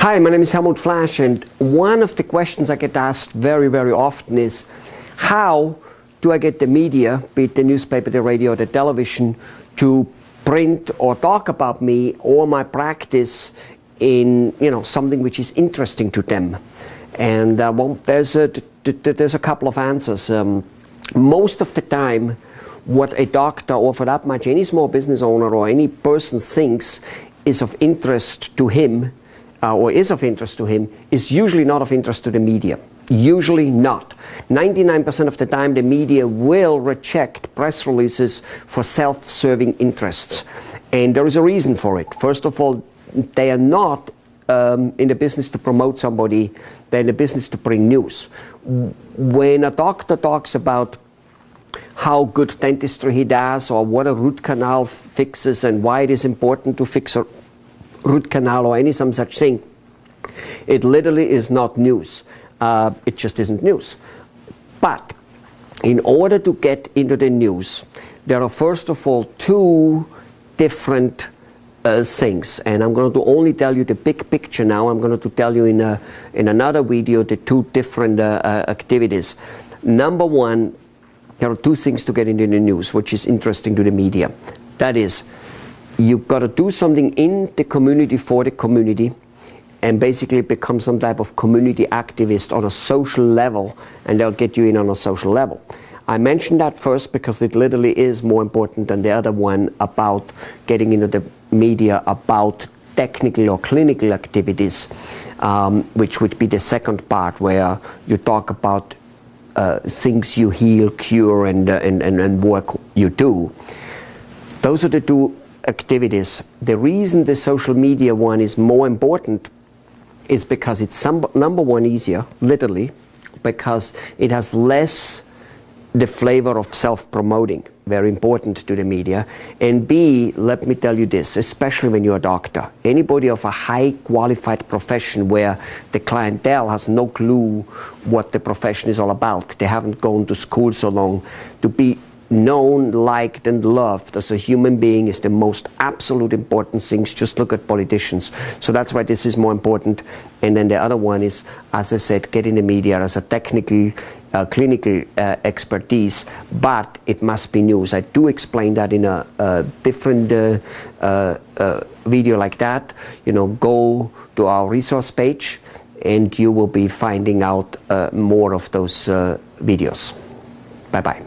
Hi, my name is Flasch, and one of the questions I get asked very, very often is, how do I get the media, be it the newspaper, the radio, the television, to print or talk about me or my practice in something which is interesting to them? And well, there's a couple of answers. Most of the time, what a doctor, or for that matter any small business owner or any person thinks is of interest to him, is usually not of interest to the media. Usually not. 99% of the time the media will reject press releases for self-serving interests. And there is a reason for it. First of all, they are not in the business to promote somebody, they're in the business to bring news. When a doctor talks about how good dentistry he does, or what a root canal fixes and why it is important to fix a root canal or some such thing, it literally is not news. It just isn't news. But in order to get into the news, there are first of all two different things, and I'm going to only tell you the big picture now. I'm going to tell you in another video the two different activities. Number one, there are two things to get into the news which is interesting to the media. That is, you've got to do something in the community for the community and basically become some type of community activist on a social level, and they'll get you in on a social level. I mentioned that first because it literally is more important than the other one about getting into the media about technical or clinical activities, which would be the second part, where you talk about things you heal, cure, and work you do. Those are the two activities. The reason the social media one is more important is because it's number one, easier, literally, because it has less the flavor of self-promoting, very important to the media. And B, let me tell you this, especially when you're a doctor, anybody of a high qualified profession where the clientele has no clue what the profession is all about, they haven't gone to school so long, to be known, liked, and loved as a human being is the most absolute important things. Just look at politicians. So that's why this is more important. And then the other one is, as I said, get in the media as a technical, clinical expertise, but it must be news. I do explain that in a different video like that. Go to our resource page and you will be finding out more of those videos. Bye-bye.